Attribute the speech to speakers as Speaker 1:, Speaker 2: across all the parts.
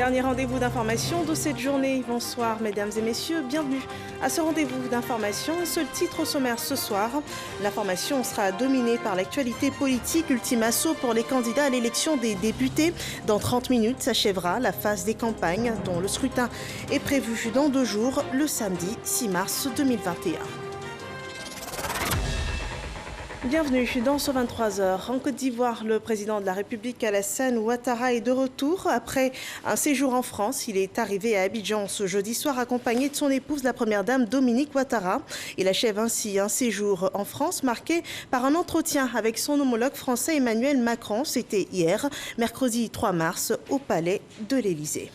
Speaker 1: Dernier rendez-vous d'information de cette journée. Bonsoir mesdames et messieurs, bienvenue à ce rendez-vous d'information. Un seul titre au sommaire ce soir. L'information sera dominée par l'actualité politique. Ultime assaut pour les candidats à l'élection des députés. Dans 30 minutes s'achèvera la phase des campagnes dont le scrutin est prévu dans 2 jours, le samedi 6 mars 2021. Bienvenue dans ce 23h. En Côte d'Ivoire, le président de la République Alassane Ouattara est de retour. Après un séjour en France, il est arrivé à Abidjan ce jeudi soir accompagné de son épouse, la première dame Dominique Ouattara. Il achève ainsi un séjour en France marqué par un entretien avec son homologue français Emmanuel Macron. C'était hier, mercredi 3 mars, au palais de l'Élysée.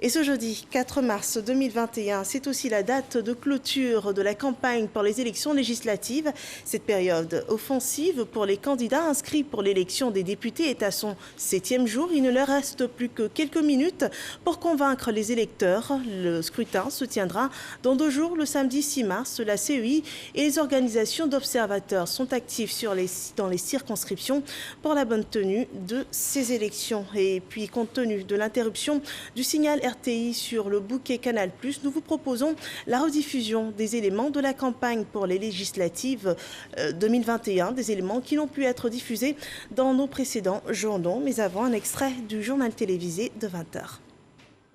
Speaker 1: Et ce jeudi 4 mars 2021, c'est aussi la date de clôture de la campagne pour les élections législatives. Cette période offensive pour les candidats inscrits pour l'élection des députés est à son 7e jour. Il ne leur reste plus que quelques minutes pour convaincre les électeurs. Le scrutin se tiendra dans 2 jours, le samedi 6 mars. La CEI et les organisations d'observateurs sont actifs dans les circonscriptions pour la bonne tenue de ces élections. Et puis, compte tenu de l'interruption du signal RTI sur le bouquet Canal+, nous vous proposons la rediffusion des éléments de la campagne pour les législatives 2021, des éléments qui n'ont pu être diffusés dans nos précédents journaux, mais avant un extrait du journal télévisé de 20h.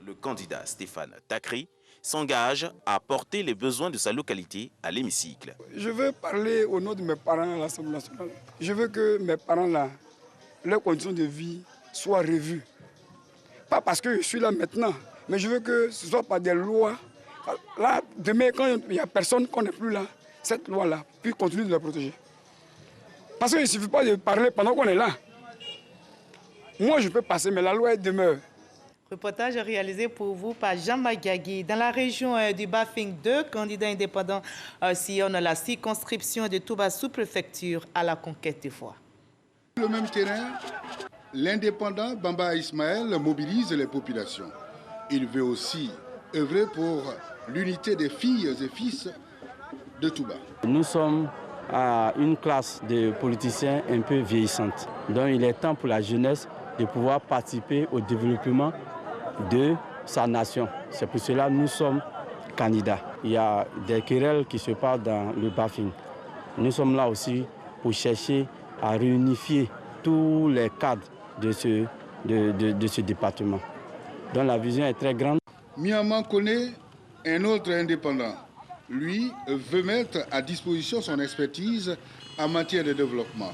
Speaker 2: Le candidat Stéphane Takri s'engage à porter les besoins de sa localité à l'hémicycle.
Speaker 3: Je veux parler au nom de mes parents à l'Assemblée nationale. Je veux que mes parents-là, leurs conditions de vie soient revues. Pas parce que je suis là maintenant, mais je veux que ce soit par des lois. Là, demain, quand il n'y a personne, qu'on n'est plus là, cette loi-là puisse continuer de la protéger. Parce qu'il ne suffit pas de parler pendant qu'on est là. Moi, je peux passer, mais la loi, elle demeure.
Speaker 4: Reportage réalisé pour vous par Jean Magagui. Dans la région du Bafing, 2 candidats indépendants sillonnent la circonscription de Touba sous-préfecture à la conquête des voix.
Speaker 5: Le même terrain, l'indépendant Bamba Ismaël mobilise les populations. Il veut aussi œuvrer pour l'unité des filles et fils de Touba.
Speaker 6: Nous sommes à une classe de politiciens un peu vieillissante. Donc il est temps pour la jeunesse de pouvoir participer au développement de sa nation. C'est pour cela que nous sommes candidats. Il y a des querelles qui se passent dans le Bafing. Nous sommes là aussi pour chercher à réunifier tous les cadres de ce département. Donc la vision est très grande.
Speaker 5: Miaman connaît un autre indépendant. Lui veut mettre à disposition son expertise en matière de développement.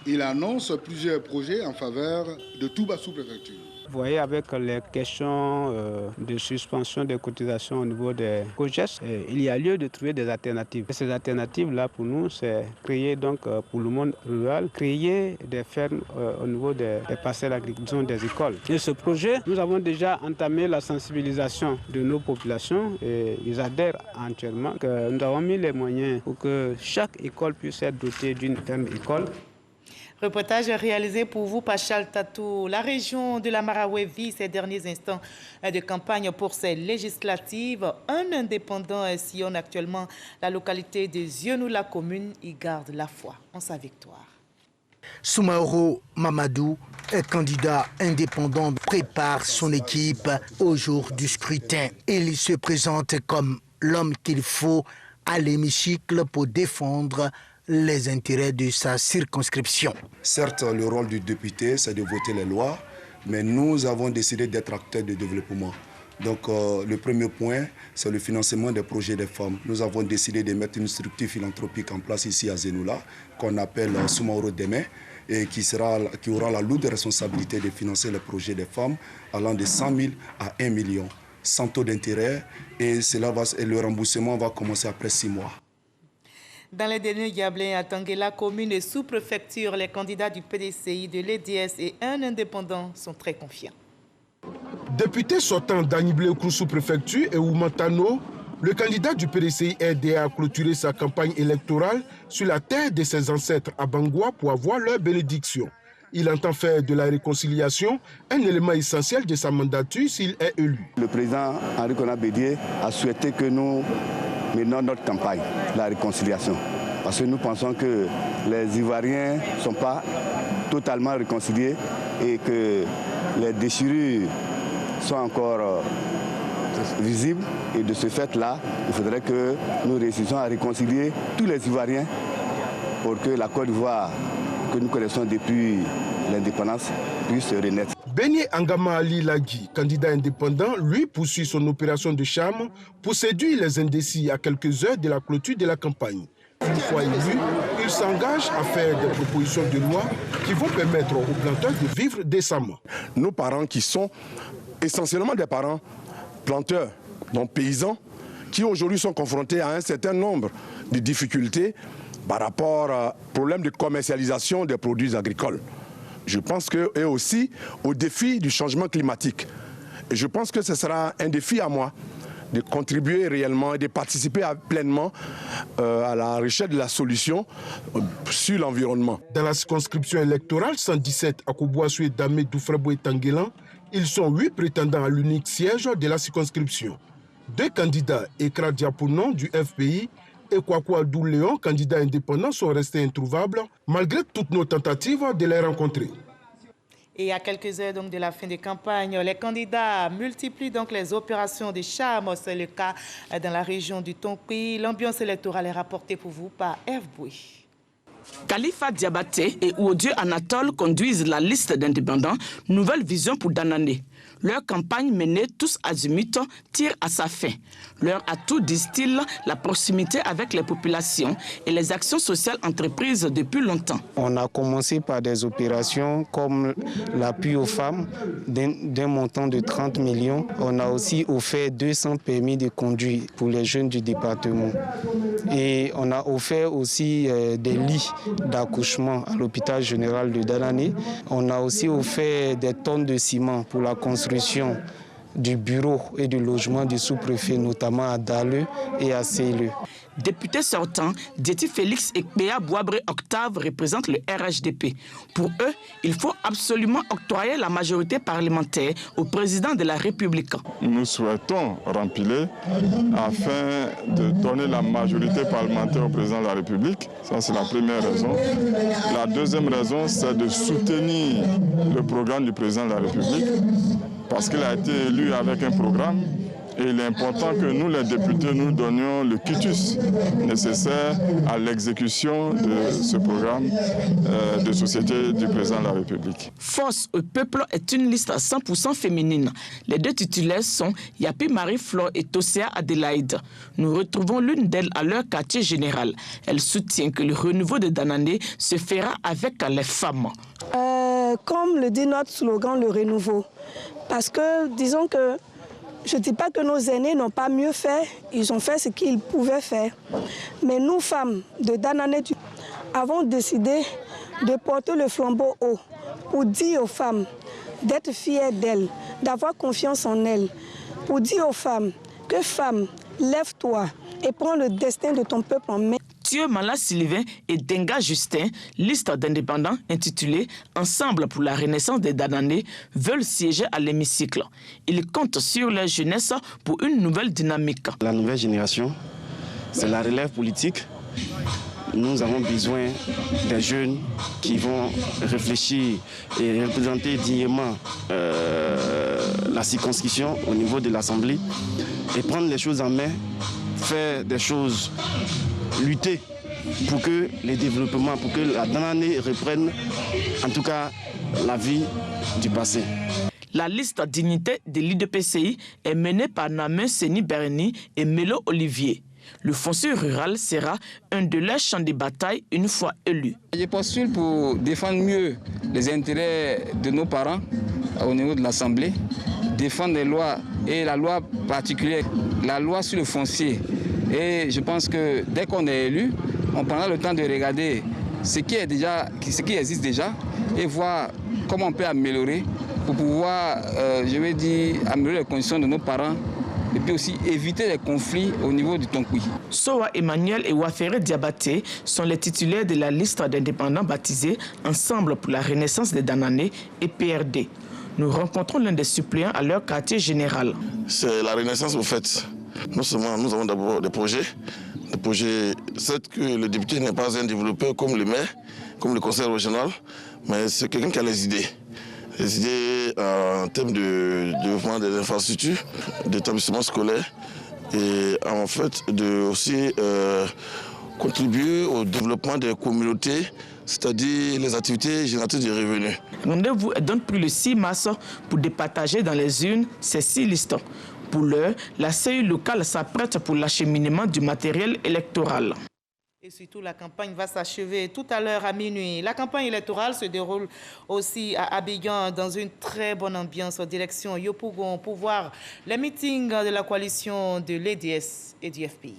Speaker 5: Il annonce plusieurs projets en faveur de Touba sous-préfecture.
Speaker 7: Vous voyez, avec les questions de suspension des cotisations au niveau des COGES, il y a lieu de trouver des alternatives. Et ces alternatives-là, pour nous, c'est créer donc pour le monde rural, créer des fermes au niveau des parcelles agricoles, des écoles. Et ce projet, nous avons déjà entamé la sensibilisation de nos populations et ils adhèrent entièrement. Nous avons mis les moyens pour que chaque école puisse être dotée d'une ferme école.
Speaker 4: Reportage réalisé pour vous par Charles Tatou. La région de la Maraoué vit ces derniers instants de campagne pour ces législatives. Un indépendant sillonne actuellement la localité de Zionou. La commune y garde la foi en sa victoire.
Speaker 8: Soumaoro Mamadou, un candidat indépendant, prépare son équipe au jour du scrutin. Il se présente comme l'homme qu'il faut à l'hémicycle pour défendre les intérêts de sa circonscription.
Speaker 9: Certes, le rôle du député, c'est de voter les lois, mais nous avons décidé d'être acteurs de développement. Donc, le premier point, c'est le financement des projets des femmes. Nous avons décidé de mettre une structure philanthropique en place ici à Zenoula, qu'on appelle Soumaoro Deme, et qui aura la lourde responsabilité de financer les projets des femmes allant de 100 000 à 1 million, sans taux d'intérêt, et le remboursement va commencer après 6 mois.
Speaker 4: Dans les derniers Diablins à Tanguela, commune et sous-préfecture, les candidats du PDCI, de l'EDS et un indépendant sont très confiants.
Speaker 10: Député sortant d'Aniblé-Okrou sous-préfecture et Oumantano, le candidat du PDCI RDA a clôturé sa campagne électorale sur la terre de ses ancêtres à Bangoua pour avoir leur bénédiction. Il entend faire de la réconciliation un élément essentiel de sa mandature s'il est élu.
Speaker 11: Le président Henri Konan Bédié a souhaité que nous menions notre campagne, la réconciliation. Parce que nous pensons que les Ivoiriens ne sont pas totalement réconciliés et que les déchirures soit encore visible. Et de ce fait-là, il faudrait que nous réussissions à réconcilier tous les Ivoiriens pour que la Côte d'Ivoire, que nous connaissons depuis l'indépendance, puisse renaître.
Speaker 10: Beigné Angama Ali Lagui, candidat indépendant, lui poursuit son opération de charme pour séduire les indécis à quelques heures de la clôture de la campagne. Une fois élu, il s'engage à faire des propositions de loi qui vont permettre aux planteurs de vivre décemment.
Speaker 12: Nos parents qui sont essentiellement des parents planteurs, donc paysans, qui aujourd'hui sont confrontés à un certain nombre de difficultés par rapport à problèmes de commercialisation des produits agricoles. Je pense que, et aussi au défi du changement climatique. Et je pense que ce sera un défi à moi de contribuer réellement et de participer pleinement à la recherche de la solution sur l'environnement.
Speaker 10: Dans la circonscription électorale 117 à Kouboassou et Damé Doufrebo et Tanguélan, ils sont 8 prétendants à l'unique siège de la circonscription. 2 candidats, Ekra Diapounon du FPI et Kwaku Adou Léon, candidat indépendant, sont restés introuvables malgré toutes nos tentatives de les rencontrer.
Speaker 4: Et à quelques heures donc de la fin des campagnes, les candidats multiplient donc les opérations de charme. C'est le cas dans la région du Tonkouy. L'ambiance électorale est rapportée pour vous par Herve Bouy.
Speaker 13: Khalifa Diabaté et Ouodieu Anatole conduisent la liste d'indépendants Nouvelle Vision pour Danané. Leur campagne menée tous azimuts tire à sa fin. Leur atout, disent-ils, la proximité avec les populations et les actions sociales entreprises depuis longtemps.
Speaker 7: On a commencé par des opérations comme l'appui aux femmes d'un montant de 30 millions. On a aussi offert 200 permis de conduire pour les jeunes du département. Et on a offert aussi des lits d'accouchement à l'hôpital général de Danané. On a aussi offert des tonnes de ciment pour la construction du bureau et du logement du sous-préfet, notamment à Dale et à Seyle.
Speaker 13: Députés sortants, Diéti Félix et Péa Boabré Octave représentent le RHDP. Pour eux, il faut absolument octroyer la majorité parlementaire au président de la République.
Speaker 14: Nous souhaitons rempiler afin de donner la majorité parlementaire au président de la République. Ça, c'est la première raison. La deuxième raison, c'est de soutenir le programme du président de la République parce qu'il a été élu avec un programme. Et il est important que nous, les députés, nous donnions le quitus nécessaire à l'exécution de ce programme de société du président de la République.
Speaker 13: Force au peuple est une liste à 100% féminine. Les 2 titulaires sont Yapi Marie-Flore et Tosia Adélaïde. Nous retrouvons l'une d'elles à leur quartier général. Elle soutient que le renouveau de Danané se fera avec les femmes.
Speaker 15: Comme le dit notre slogan, le renouveau. Parce que, disons que je ne dis pas que nos aînés n'ont pas mieux fait, ils ont fait ce qu'ils pouvaient faire. Mais nous, femmes de Danané, avons décidé de porter le flambeau haut pour dire aux femmes d'être fières d'elles, d'avoir confiance en elles, pour dire aux femmes que femme, lève-toi et prends le destin de ton peuple en main.
Speaker 13: Thieu Mala Sylvain et Denga Justin, liste d'indépendants intitulée Ensemble pour la renaissance des Danané, veulent siéger à l'hémicycle. Ils comptent sur leur jeunesse pour une nouvelle dynamique.
Speaker 16: La nouvelle génération, c'est la relève politique. Nous avons besoin des jeunes qui vont réfléchir et représenter dignement la circonscription au niveau de l'Assemblée et prendre les choses en main, faire des choses, lutter pour que les développements, pour que la Danané reprenne en tout cas la vie du passé.
Speaker 13: La liste dignité de l'IDPCI est menée par Namen Seni Berni et Mélo Olivier. Le foncier rural sera un de leurs champs de bataille une fois élu.
Speaker 17: Je postule pour défendre mieux les intérêts de nos parents au niveau de l'Assemblée, défendre les lois et la loi particulière, la loi sur le foncier. Et je pense que dès qu'on est élu, on prendra le temps de regarder ce qui existe déjà et voir comment on peut améliorer pour pouvoir, améliorer les conditions de nos parents et puis aussi éviter les conflits au niveau du Tonkouy.
Speaker 13: Sowa Emmanuel et Wafere Diabaté sont les titulaires de la liste d'indépendants baptisés Ensemble pour la renaissance des Danané et PRD. Nous rencontrons l'un des suppléants à leur quartier général.
Speaker 18: C'est la renaissance au fait. Non seulement nous avons d'abord des projets, certes que le député n'est pas un développeur comme le maire, comme le conseil régional, mais c'est quelqu'un qui a les idées. les idées en termes de développement des infrastructures, d'établissements scolaires et en fait de aussi contribuer au développement des communautés, c'est-à-dire les activités génératrices de revenus.
Speaker 13: Rendez-vous est donc pris le 6 mars pour départager dans les urnes ces 6 listes. Pour l'heure, la CEI locale s'apprête pour l'acheminement du matériel électoral.
Speaker 4: Et surtout, la campagne va s'achever tout à l'heure à minuit. La campagne électorale se déroule aussi à Abidjan dans une très bonne ambiance en direction Yopougon pour voir les meetings de la coalition de l'EDS et du FPI.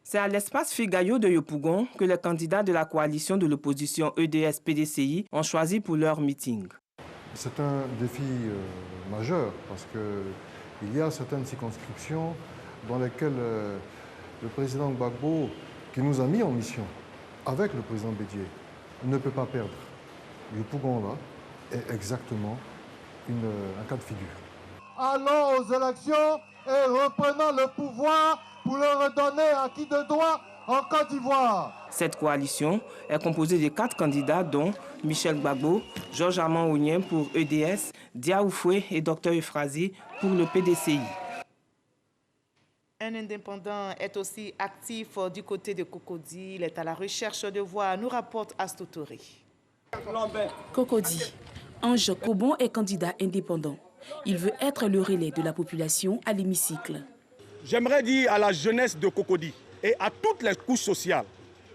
Speaker 19: C'est à l'espace Figayo de Yopougon que les candidats de la coalition de l'opposition EDS-PDCI ont choisi pour leur meeting.
Speaker 20: C'est un défi majeur parce qu'il y a certaines circonscriptions dans lesquelles le président Gbagbo, qui nous a mis en mission avec le président Bédié, ne peut pas perdre. Yopougon, là, est exactement un cas de figure.
Speaker 21: Allons aux élections et reprenons le pouvoir pour le redonner à qui de droit en Côte d'Ivoire.
Speaker 19: Cette coalition est composée de 4 candidats dont Michel Gbagbo, Georges Armand Ounien pour EDS, Dia Oufoué et Dr Euphrasie pour le PDCI.
Speaker 4: Un indépendant est aussi actif du côté de Cocody. Il est à la recherche de voix, nous rapporte Astoutouré.
Speaker 22: Cocody. Ange Cobon est candidat indépendant. Il veut être le relais de la population à l'hémicycle.
Speaker 23: J'aimerais dire à la jeunesse de Cocody et à toutes les couches sociales,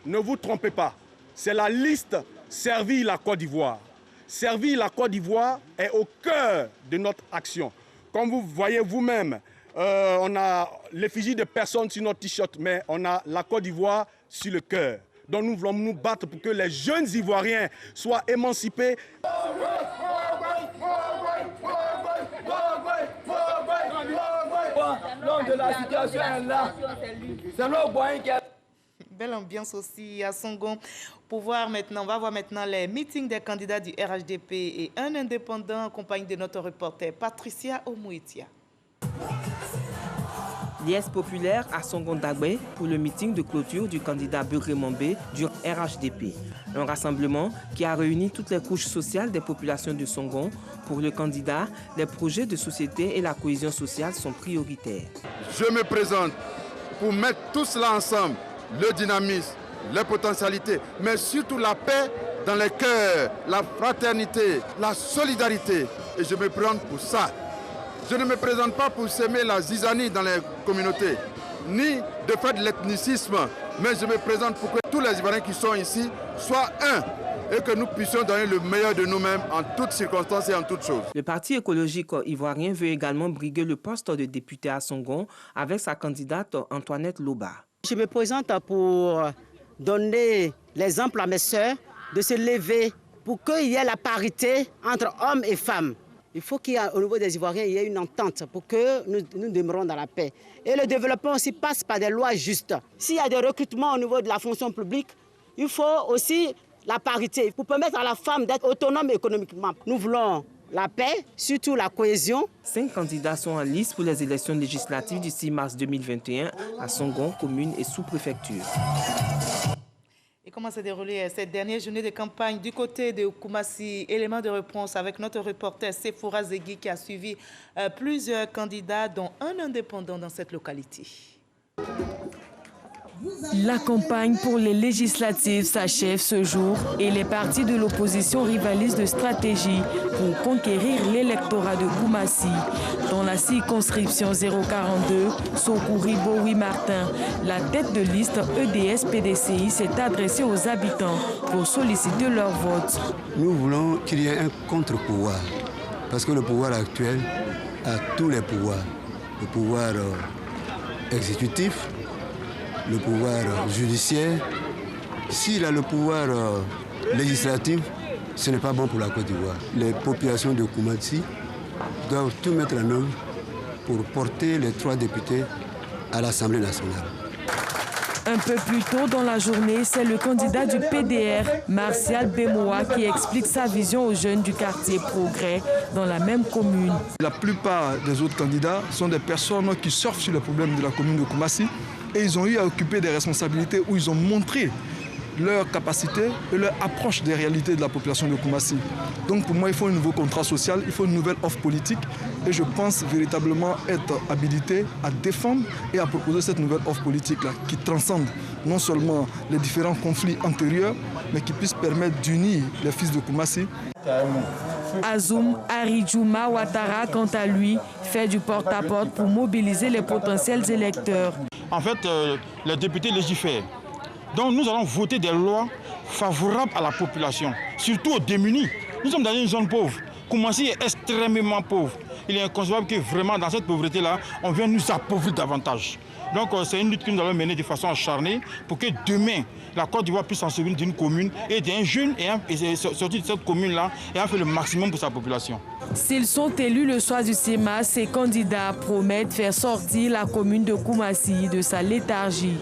Speaker 23: ne vous trompez pas, c'est la liste Servir la Côte d'Ivoire. Servir la Côte d'Ivoire est au cœur de notre action. Comme vous voyez vous-même, on a l'effigie de personnes sur notre t-shirt, mais on a la Côte d'Ivoire sur le cœur. Donc nous voulons nous battre pour que les jeunes Ivoiriens soient émancipés.
Speaker 4: Belle ambiance aussi à Songon. On va voir maintenant les meetings des candidats du RHDP et un indépendant en compagnie de notre reporter Patricia Omouitia.
Speaker 19: Liesse populaire à Songon-Dagbe pour le meeting de clôture du candidat Begré Mambé du RHDP. Un rassemblement qui a réuni toutes les couches sociales des populations de Songon. Pour le candidat, les projets de société et la cohésion sociale sont prioritaires.
Speaker 24: Je me présente pour mettre tout cela ensemble, le dynamisme, les potentialités, mais surtout la paix dans les cœurs, la fraternité, la solidarité. Et je me présente pour ça. Je ne me présente pas pour semer la zizanie dans les communautés, ni de faire de l'ethnicisme, mais je me présente pour que tous les Ivoiriens qui sont ici soient un et que nous puissions donner le meilleur de nous-mêmes en toutes circonstances et en toutes choses.
Speaker 19: Le Parti écologique ivoirien veut également briguer le poste de député à Songon avec sa candidate Antoinette Loba.
Speaker 25: Je me présente pour donner l'exemple à mes sœurs de se lever pour qu'il y ait la parité entre hommes et femmes. Il faut qu'au niveau des Ivoiriens, il y ait une entente pour que nous demeurons dans la paix. Et le développement aussi passe par des lois justes. S'il y a des recrutements au niveau de la fonction publique, il faut aussi la parité pour permettre à la femme d'être autonome économiquement. Nous voulons la paix, surtout la cohésion.
Speaker 19: 5 candidats sont en lice pour les élections législatives du 6 mars 2021 à Songon, commune et sous-préfecture.
Speaker 4: Et comment s'est déroulée cette dernière journée de campagne du côté de Koumassi? Élément de réponse avec notre reporter Sefoura Zegui qui a suivi plusieurs candidats, dont un indépendant dans cette localité.
Speaker 22: La campagne pour les législatives s'achève ce jour et les partis de l'opposition rivalisent de stratégie pour conquérir l'électorat de Koumassi. Dans la circonscription 042, Sokouri Bowi Martin, la tête de liste EDS-PDCI s'est adressée aux habitants pour solliciter leur vote.
Speaker 26: Nous voulons qu'il y ait un contre-pouvoir parce que le pouvoir actuel a tous les pouvoirs. Le pouvoir exécutif, le pouvoir judiciaire. S'il a le pouvoir législatif, ce n'est pas bon pour la Côte d'Ivoire. Les populations de Koumassi doivent tout mettre en œuvre pour porter les 3 députés à l'Assemblée nationale.
Speaker 22: Un peu plus tôt dans la journée, c'est le candidat du PDR, Martial Bemoa, qui explique sa vision aux jeunes du quartier Progrès dans la même commune.
Speaker 27: La plupart des autres candidats sont des personnes qui surfent sur les problèmes de la commune de Koumassi et ils ont eu à occuper des responsabilités où ils ont montré leur capacité et leur approche des réalités de la population de Koumassi. Donc pour moi, il faut un nouveau contrat social, il faut une nouvelle offre politique et je pense véritablement être habilité à défendre et à proposer cette nouvelle offre politique-là qui transcende non seulement les différents conflits antérieurs, mais qui puisse permettre d'unir les fils de Koumassi.
Speaker 22: Azoum Aridjouma Ouattara, quant à lui, fait du porte-à-porte pour mobiliser les potentiels électeurs.
Speaker 1: En fait, les députés légifèrent. Donc nous allons voter des lois favorables à la population, surtout aux démunis. Nous sommes dans une zone pauvre. Koumassi est extrêmement pauvre. Il est inconcevable que vraiment dans cette pauvreté-là, on vienne nous appauvrir davantage. Donc c'est une lutte que nous allons mener de façon acharnée pour que demain, la Côte d'Ivoire puisse s'en souvenir d'une commune et d'un jeune et sorti de cette commune-là et a fait le maximum pour sa population.
Speaker 22: S'ils sont élus le soir du CIMAS, ces candidats promettent faire sortir la commune de Koumassi de sa léthargie.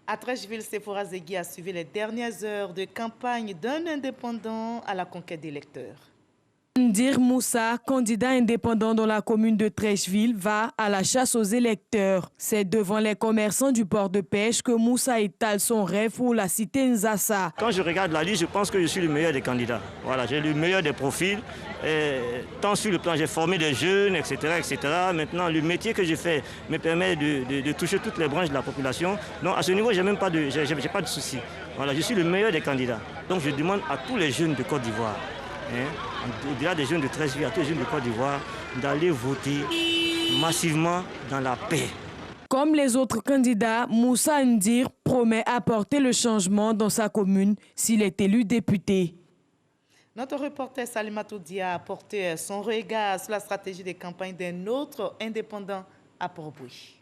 Speaker 4: À Trècheville, Sephora Zegui a suivi les dernières heures de campagne d'un indépendant à la conquête des électeurs.
Speaker 22: Ndir Moussa, candidat indépendant dans la commune de Trècheville, va à la chasse aux électeurs. C'est devant les commerçants du port de pêche que Moussa étale son rêve pour la cité Nzassa.
Speaker 2: Quand je regarde la liste, je pense que je suis le meilleur des candidats. Voilà, j'ai le meilleur des profils. Tant sur le plan, j'ai formé des jeunes, etc., etc. Maintenant, le métier que je fais me permet de toucher toutes les branches de la population. Donc à ce niveau, j'ai pas de souci. Voilà, je suis le meilleur des candidats. Donc je demande à tous les jeunes de Côte d'Ivoire, au-delà des jeunes de Trècheville, à tous les jeunes de Côte d'Ivoire, d'aller voter massivement dans la paix.
Speaker 22: Comme les autres candidats, Moussa Ndir promet apporter le changement dans sa commune s'il est élu député.
Speaker 4: Notre reporter Salimatou Dia a apporté son regard sur la stratégie de campagne d'un autre indépendant à Port-Bouilly.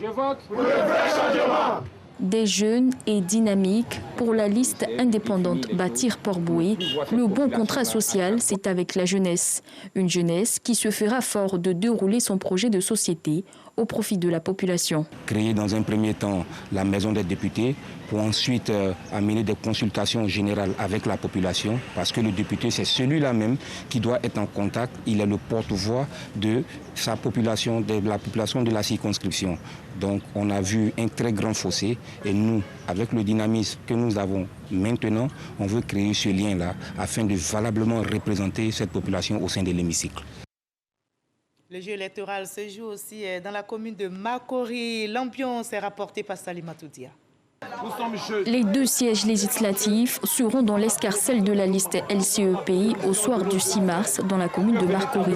Speaker 3: Je vote pour le vrai changement.
Speaker 5: Des jeunes et dynamiques pour la liste indépendante Bâtir Port-Bouilly. Le bon contrat social, c'est avec la jeunesse. Une jeunesse qui se fera fort de dérouler son projet de société au profit de la population.
Speaker 6: Créer dans un premier temps la maison des députés pour ensuite amener des consultations générales avec la population parce que le député, c'est celui-là même qui doit être en contact. Il est le porte-voix de sa population, de la population de la circonscription. Donc on a vu un très grand fossé et nous, avec le dynamisme que nous avons maintenant, on veut créer ce lien-là afin de valablement représenter cette population au sein de l'hémicycle.
Speaker 4: Le jeu électoral se joue aussi dans la commune de Makori. L'ambiance est rapportée par Salimatou Dia.
Speaker 5: Les 2 sièges législatifs seront dans l'escarcelle de la liste LCEPI au soir du 6 mars dans la commune de Makori.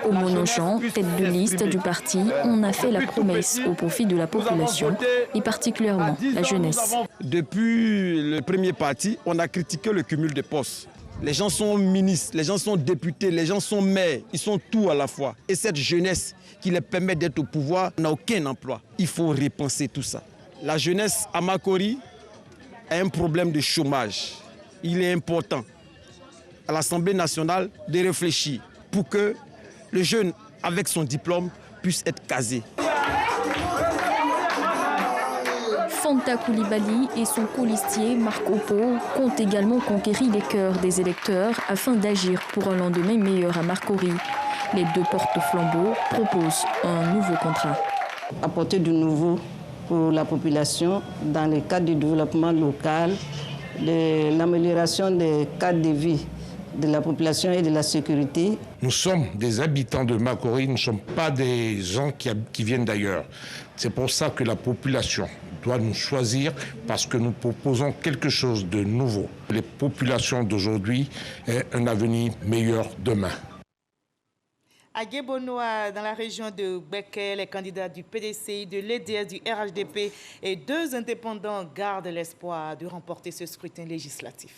Speaker 5: Au Monochamp, tête de liste du parti, on a fait la promesse au profit de la population et particulièrement la jeunesse.
Speaker 8: Depuis le premier parti, on a critiqué le cumul des postes. Les gens sont ministres, les gens sont députés, les gens sont maires, ils sont tout à la fois. Et cette jeunesse qui les permet d'être au pouvoir n'a aucun emploi. Il faut repenser tout ça. La jeunesse à Makori a un problème de chômage. Il est important à l'Assemblée nationale de réfléchir pour que le jeune avec son diplôme puisse être casé.
Speaker 5: Fanta Koulibaly et son colistier Marc Oppo comptent également conquérir les cœurs des électeurs afin d'agir pour un lendemain meilleur à Makori. Les 2 porte-flambeaux proposent un nouveau contrat.
Speaker 9: Apporter du nouveau pour la population dans le cadre du développement local, de l'amélioration des cadres de vie de la population et de la sécurité.
Speaker 28: Nous sommes des habitants de Makori, nous ne sommes pas des gens qui viennent d'ailleurs. C'est pour ça que la population doit nous choisir parce que nous proposons quelque chose de nouveau. Les populations d'aujourd'hui ont un avenir meilleur demain.
Speaker 4: À Guébonois, dans la région de Béké, les candidats du PDCI, de l'EDS, du RHDP et 2 indépendants gardent l'espoir de remporter ce scrutin législatif.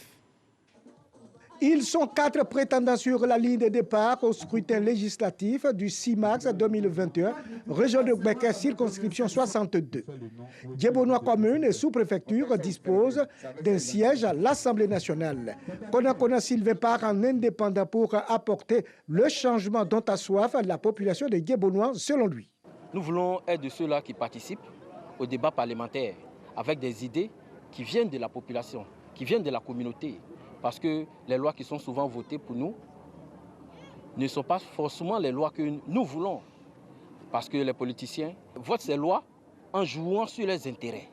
Speaker 29: Ils sont 4 prétendants sur la ligne de départ au scrutin législatif du 6 mars 2021, région de Béké, circonscription 62. Guébonois commune et sous-préfecture disposent d'un siège à l'Assemblée nationale. Konakona Sylvain part en indépendant pour apporter le changement dont a soif la population de Guébonois, selon lui.
Speaker 30: Nous voulons être de ceux-là qui participent au débat parlementaire avec des idées qui viennent de la population, qui viennent de la communauté. Parce que les lois qui sont souvent votées pour nous ne sont pas forcément les lois que nous voulons. Parce que les politiciens votent ces lois en jouant sur leurs intérêts.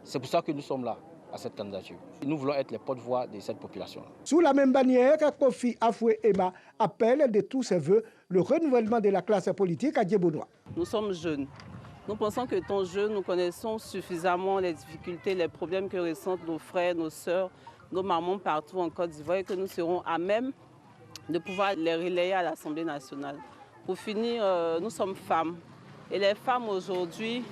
Speaker 30: C'est pour ça que nous sommes là, à cette candidature. Nous voulons être les porte-voix de cette population.
Speaker 29: Sous la même bannière, Kofi Afoué-Emma appelle de tous ses voeux le renouvellement de la classe politique à Djebonois.
Speaker 7: Nous sommes jeunes. Nous pensons que étant jeunes, nous connaissons suffisamment les difficultés, les problèmes que ressentent nos frères, nos sœurs, nos mamans partout en Côte d'Ivoire et que nous serons à même de pouvoir les relayer à l'Assemblée nationale. Pour finir, nous sommes femmes. Et les femmes aujourd'hui,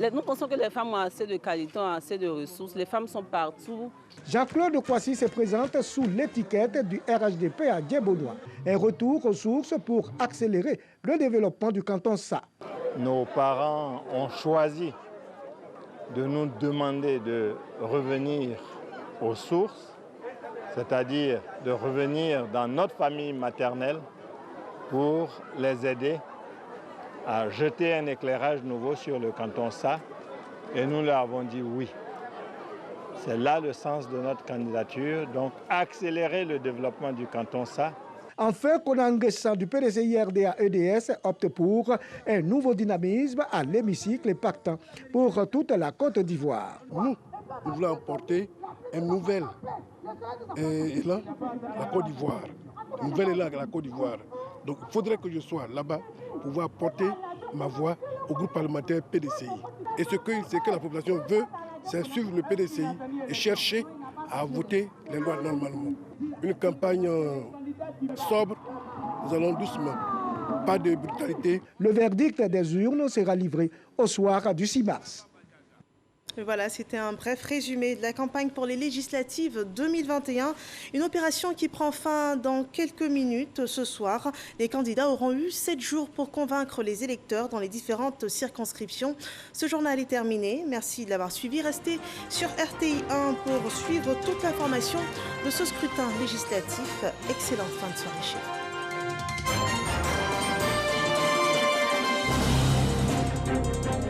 Speaker 7: nous pensons que les femmes ont assez de qualité, ont assez de ressources. Les femmes sont partout.
Speaker 29: Jean-Claude Kouassi se présente sous l'étiquette du RHDP à Djebonois. Un retour aux sources pour accélérer le développement du canton Sa.
Speaker 10: Nos parents ont choisi de nous demander de revenir aux sources, c'est-à-dire de revenir dans notre famille maternelle pour les aider à jeter un éclairage nouveau sur le canton Sa. Et nous leur avons dit oui. C'est là le sens de notre candidature, donc accélérer le développement du canton Sa.
Speaker 29: Enfin, Konanguessa du PDCI-RDA-EDS opte pour un nouveau dynamisme à l'hémicycle pactant pour toute la Côte d'Ivoire.
Speaker 11: Nous voulons apporter un nouvel élan à la Côte d'Ivoire. Un nouvel élan à la Côte d'Ivoire. Donc il faudrait que je sois là-bas pour pouvoir porter ma voix au groupe parlementaire PDCI. Et ce que la population veut, c'est suivre le PDCI et chercher à voter les lois normalement. Une campagne sobre, nous allons doucement, pas de brutalité.
Speaker 29: Le verdict des urnes sera livré au soir du 6 mars.
Speaker 12: Voilà, c'était un bref résumé de la campagne pour les législatives 2021. Une opération qui prend fin dans quelques minutes ce soir. Les candidats auront eu 7 jours pour convaincre les électeurs dans les différentes circonscriptions. Ce journal est terminé. Merci de l'avoir suivi. Restez sur RTI1 pour suivre toute l'information de ce scrutin législatif. Excellente fin de soirée chez vous.